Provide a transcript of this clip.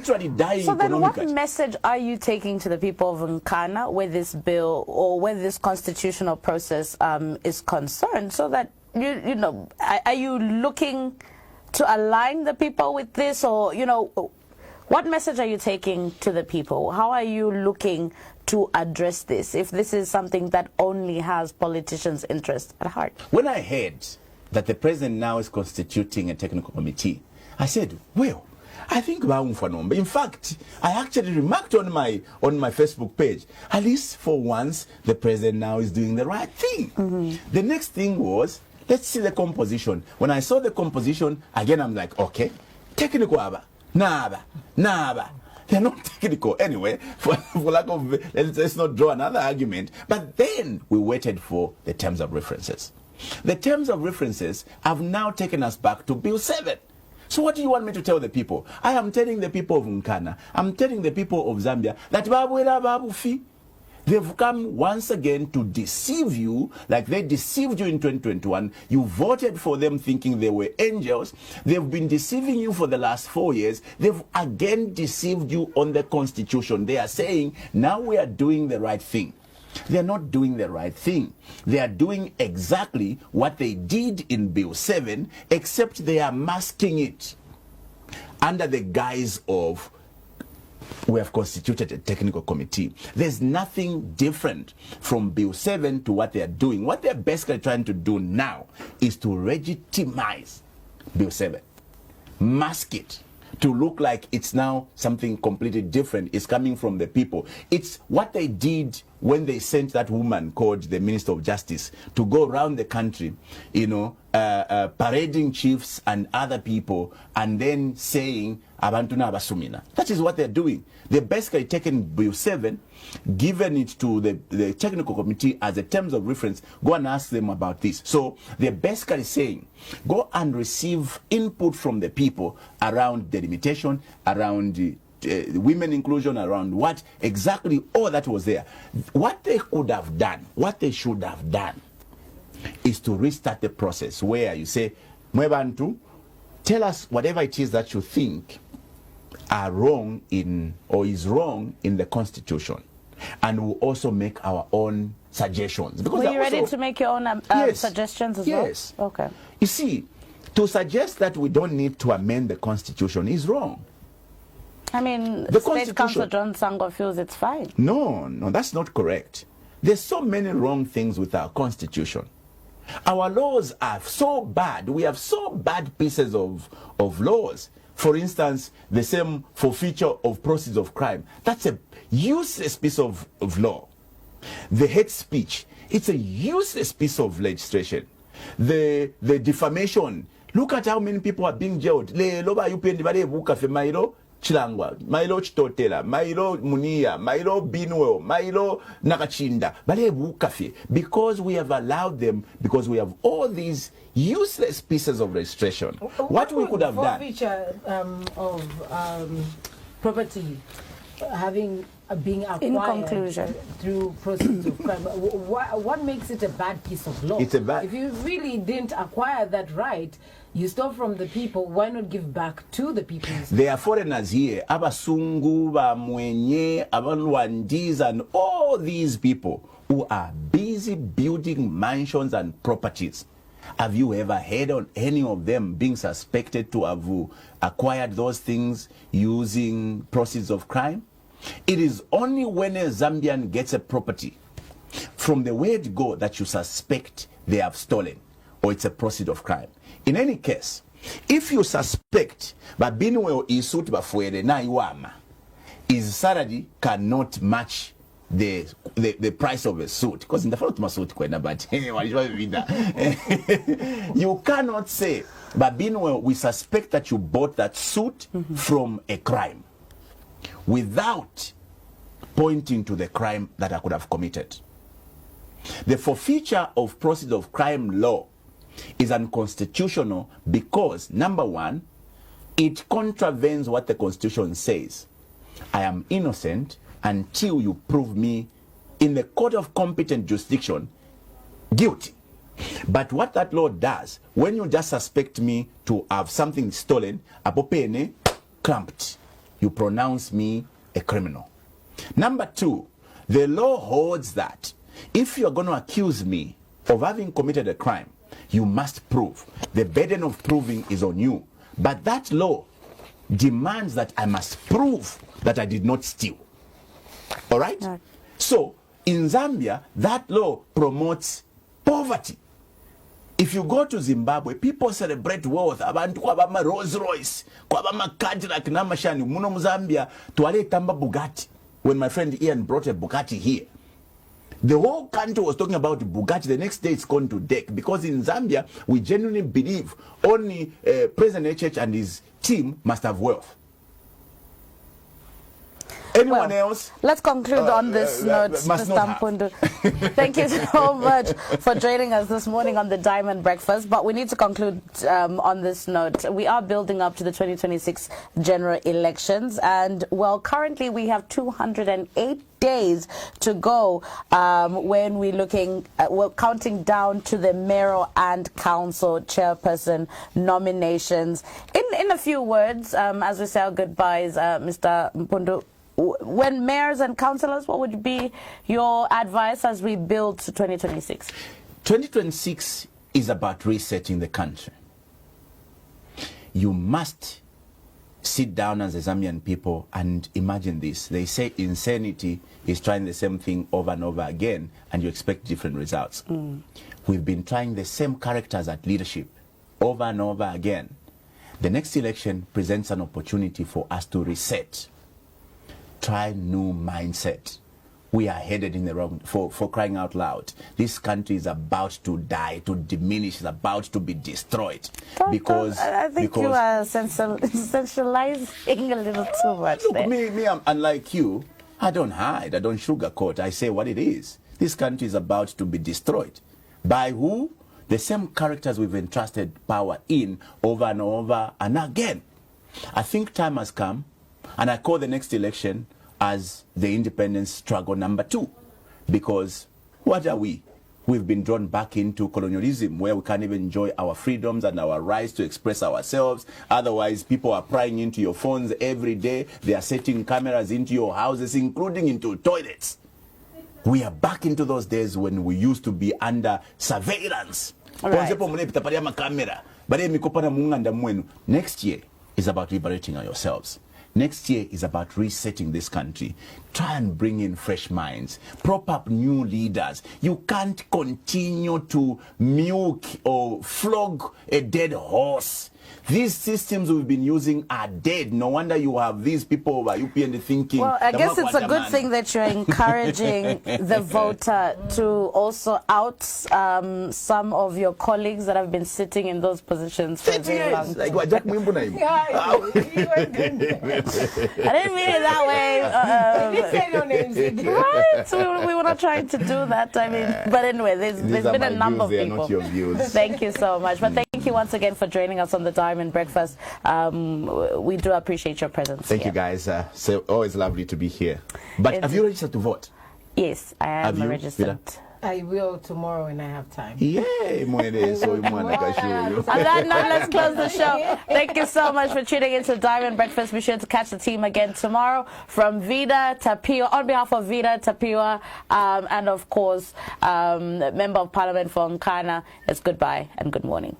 literally dying So then economically. what message are you taking to the people of Nkana where this bill or where this constitutional process is concerned, so that, you know, are you looking to align the people with this, or, you know, what message are you taking to the people? How are you looking to address this, if this is something that only has politicians' interest at heart? When I heard that the president now is constituting a technical committee, I said, well, I think in fact, I actually remarked on my Facebook page, at least for once, the president now is doing the right thing. The next thing was, let's see the composition. When I saw the composition, again, I'm like, okay, technical aba, naba. They're not technical anyway, for lack of, let's not draw another argument. But then we waited for the terms of references. The terms of references have now taken us back to Bill 7. So what do you want me to tell the people? I am telling the people of Nkana, I'm telling the people of Zambia that they've come once again to deceive you like they deceived you in 2021. You voted for them thinking they were angels. They've been deceiving you for the last 4 years. They've again deceived you on the Constitution. They are saying, now we are doing the right thing. They are not doing the right thing. They are doing exactly what they did in Bill 7, except they are masking it under the guise of, we have constituted a technical committee. There's nothing different from Bill 7 to what they are doing. What they're basically trying to do now is to legitimize Bill 7, mask it, to look like it's now something completely different. It's coming from the people. It's what they did when they sent that woman called the Minister of Justice to go around the country, you know, parading chiefs and other people, and then saying, Abantu na abasumina. That is what they're doing. They're basically taking Bill 7, given it to the technical committee as a terms of reference, go and ask them about this. So they're basically saying, go and receive input from the people around delimitation, around women inclusion, around what exactly all that was there. What they could have done, what they should have done, is to restart the process where you say, Mwebantu, tell us whatever it is that you think are wrong in, or is wrong in the Constitution, and we'll also make our own suggestions. Because were you ready to make your own yes, suggestions as well? Yes. Okay. You see, to suggest that we don't need to amend the Constitution is wrong. I mean, The State Councilor John Sango feels it's fine. No, that's not correct. There's so many wrong things with our Constitution. Our laws are so bad. We have so bad pieces of laws. For instance, the same forfeiture of proceeds of crime. That's a useless piece of law. The hate speech, it's a useless piece of legislation. The defamation, look at how many people are being jailed. Chilangwa, Mailo Chitotela, Mailo Munia, Mailo Binwell, Mailo Nakachinda, Bale Bukafi, because we have allowed them, because we have all these useless pieces of registration. What we could have done. Forfeiture of property being acquired in conclusion through proceeds of crime. What makes it a bad piece of law? It's a bad. If you really didn't acquire that right, you stole from the people, why not give back to the people? There are foreigners here, Abasungu, Bamwenye, Abalwandis, and all these people who are busy building mansions and properties. Have you ever heard of any of them being suspected to have acquired those things using proceeds of crime? It is only when a Zambian gets a property from the word go that you suspect they have stolen, or it's a proceed of crime. In any case, if you suspect that Binwell is suit bafuere na iwama, his salary cannot match the price of a suit, because in the front of suit but you cannot say, but Binwell, we suspect that you bought that suit from a crime, without pointing to the crime that I could have committed. The forfeiture of proceeds of crime law is unconstitutional because, number one, it contravenes what the Constitution says. I am innocent until you prove me in the court of competent jurisdiction guilty. But what that law does, when you just suspect me to have something stolen, apopene clamped. you pronounce me a criminal. Number two, the law holds that if you are going to accuse me of having committed a crime, you must prove. The burden of proving is on you. But that law demands that I must prove that I did not steal. All right? Right. So, in Zambia, that law promotes poverty. If you go to Zimbabwe, people celebrate wealth. Abantu kwabama Rolls Royce, kwabama Cadillac na mashani. Muno Zambia, tuwale tamba Bugatti. When my friend Ian brought a Bugatti here, the whole country was talking about Bugatti. The next day it's gone to deck. Because in Zambia, we genuinely believe only President H and his team must have wealth. Anyone else? Let's conclude on this note, Mr. Mpundu. Thank you so much for joining us this morning on the Diamond Breakfast. But we need to conclude on this note. We are building up to the 2026 general elections. And, well, currently we have 208 days to go when we're looking we're counting down to the mayoral and council chairperson nominations. In a few words, as we say our goodbyes, Mr. Mpundu, when mayors and councillors, what would be your advice as we build to 2026? 2026 is about resetting the country. You must sit down as the Zambian people and imagine this. They say insanity is trying the same thing over and over again, and you expect different results. We've been trying the same characters at leadership over and over again. The next election presents an opportunity for us to reset. Try new mindset. We are headed in the wrong, for crying out loud. This country is about to die, to diminish, is about to be destroyed. I think you are sensationalizing a little too much. Look, there. me, I'm unlike you. I don't hide, I don't sugarcoat, I say what it is. This country is about to be destroyed. By who? The same characters we've entrusted power in over and over and again. I think time has come, and I call the next election as the independence struggle number 2. Because what are we? We've been drawn back into colonialism where we can't even enjoy our freedoms and our rights to express ourselves. Otherwise, people are prying into your phones every day. They are setting cameras into your houses, including into toilets. We are back into those days when we used to be under surveillance. Right. Next year is about liberating yourselves. Next year is about resetting this country. Try and bring in fresh minds. Prop up new leaders. You can't continue to milk or flog a dead horse. These systems we've been using are dead. No wonder you have these people over UPN thinking... Well, I guess it's a good thing that you're encouraging the voter to also out some of your colleagues that have been sitting in those positions for a very long time. Like Jack I didn't mean it that way. Right? We were not trying to do that. I mean, but anyway, there's been a number of people. Not your views. Thank you so much. But thank you once again for joining us on the Diamond Breakfast. We do appreciate your presence. Thank you, guys. So always lovely to be here. But have you registered to vote? Yes, I am registered. I will tomorrow when I have time. Yay, so On that note, let's close the show. Thank you so much for tuning into Diamond Breakfast. Be sure to catch the team again tomorrow from Vida Tapiwa, on behalf of Vida Tapiwa, and of course, Member of Parliament for Nkana. It's goodbye and good morning.